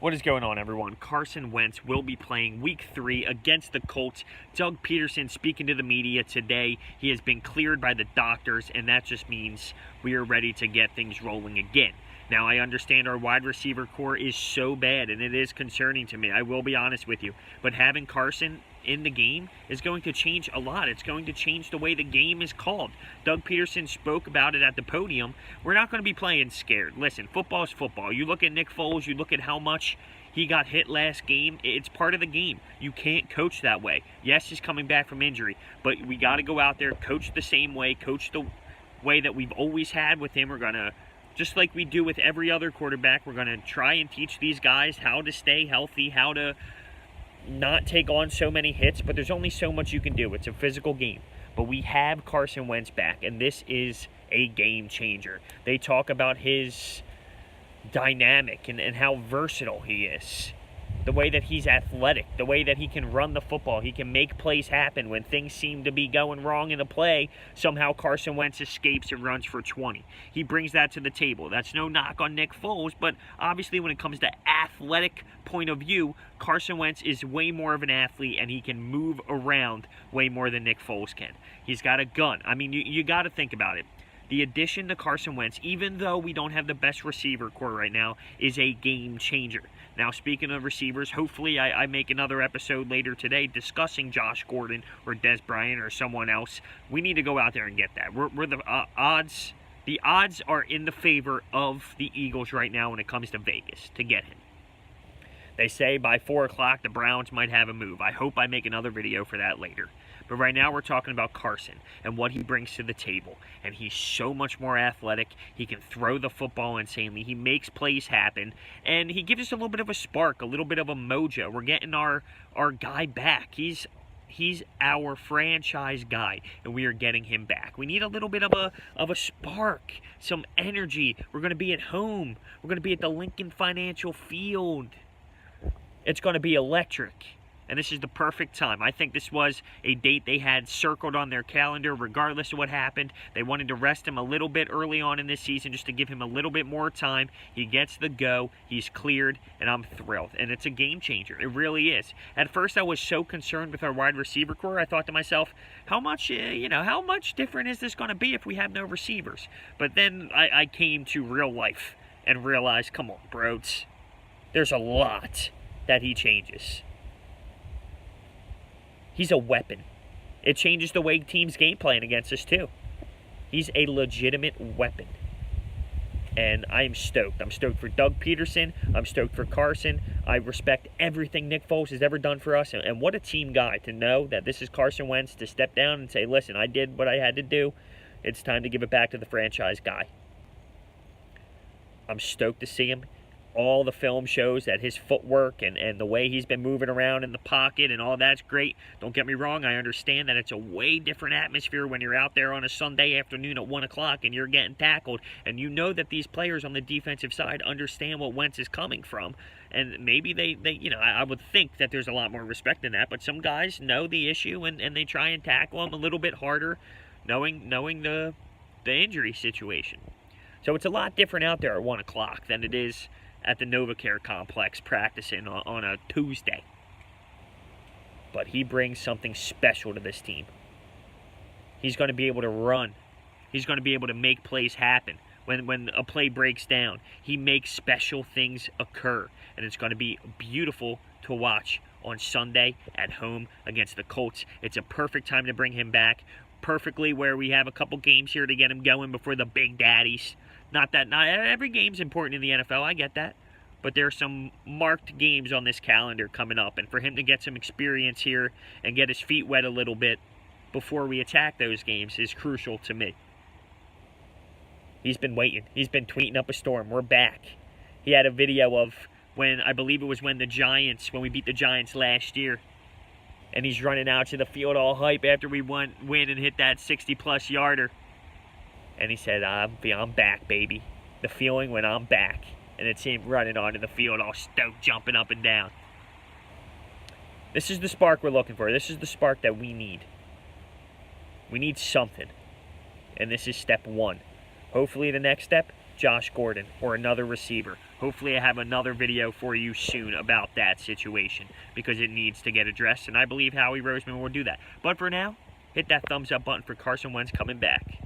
What is going on, everyone? Carson Wentz will be playing Week 3 against the Colts. Doug Peterson speaking to the media today. He has been cleared by the doctors, and that just means we are ready to get things rolling again. Now, I understand our wide receiver core is so bad, and it is concerning to me. I will be honest with you. But having Carson in the game is going to change a lot. It's going to change the way the game is called. Doug Peterson spoke about it at the podium. We're not going to be playing scared. Listen, football is football. You look at Nick Foles, you look at how much he got hit last game. It's part of the game. You can't coach that way. Yes, he's coming back from injury, but we got to go out there, coach the same way, coach the way that we've always had with him. We're going to, just like we do with every other quarterback, we're going to try and teach these guys how to stay healthy, how to not take on so many hits, but there's only so much you can do. It's a physical game. But we have Carson Wentz back, and this is a game changer. They talk about his dynamic and how versatile he is. The way that he's athletic, the way that he can run the football, he can make plays happen. When things seem to be going wrong in the play, somehow Carson Wentz escapes and runs for 20. He brings that to the table. That's no knock on Nick Foles, but obviously when it comes to athletic point of view, Carson Wentz is way more of an athlete, and he can move around way more than Nick Foles can. He's got a gun. I mean, you got to think about it. The addition to Carson Wentz, even though we don't have the best receiver core right now, is a game changer. Now, speaking of receivers, hopefully I make another episode later today discussing Josh Gordon or Des Bryant or someone else. We need to go out there and get that. We're the odds. The odds are in the favor of the Eagles right now when it comes to Vegas to get him. They say by 4 o'clock the Browns might have a move. I hope I make another video for that later. But right now we're talking about Carson and what he brings to the table. And he's so much more athletic. He can throw the football insanely. He makes plays happen. And he gives us a little bit of a spark, a little bit of a mojo. We're getting our guy back. He's our franchise guy, and we are getting him back. We need a little bit of a spark, some energy. We're going to be at home. We're going to be at the Lincoln Financial Field. It's going to be electric. And this is the perfect time. I think this was a date they had circled on their calendar regardless of what happened. They wanted to rest him a little bit early on in this season just to give him a little bit more time. He gets the go. He's cleared, and I'm thrilled. And it's a game changer. It really is. At first, I was so concerned with our wide receiver core. I thought to myself, how much different is this going to be if we have no receivers? But then I came to real life and realized, come on, bros. There's a lot that he changes. He's a weapon. It changes the way teams game plan against us, too. He's a legitimate weapon. And I am stoked. I'm stoked for Doug Peterson. I'm stoked for Carson. I respect everything Nick Foles has ever done for us. And what a team guy to know that this is Carson Wentz to step down and say, listen, I did what I had to do. It's time to give it back to the franchise guy. I'm stoked to see him. All the film shows that his footwork and the way he's been moving around in the pocket and all that's great. Don't get me wrong. I understand that it's a way different atmosphere when you're out there on a Sunday afternoon at 1 o'clock and you're getting tackled. And you know that these players on the defensive side understand what Wentz is coming from. And maybe they I would think that there's a lot more respect in that. But some guys know the issue and they try and tackle him a little bit harder knowing the injury situation. So it's a lot different out there at 1 o'clock than it is at the NovaCare complex practicing on a Tuesday. But he brings something special to this team. He's going to be able to run. He's going to be able to make plays happen. When a play breaks down, he makes special things occur. And it's going to be beautiful to watch on Sunday at home against the Colts. It's a perfect time to bring him back. Perfectly where we have a couple games here to get him going before the big daddies. Not every game's important in the NFL, I get that. But there are some marked games on this calendar coming up. And for him to get some experience here and get his feet wet a little bit before we attack those games is crucial to me. He's been waiting. He's been tweeting up a storm. We're back. He had a video of when we beat the Giants last year. And he's running out to the field all hype after we win and hit that 60-plus yarder. And he said, I'm back, baby. The feeling when I'm back. And it's him running onto the field all stoked, jumping up and down. This is the spark we're looking for. This is the spark that we need. We need something. And this is step one. Hopefully the next step Josh Gordon or another receiver. Hopefully I have another video for you soon about that situation because it needs to get addressed, and I believe Howie Roseman will do that. But for now, hit that thumbs up button for Carson Wentz coming back.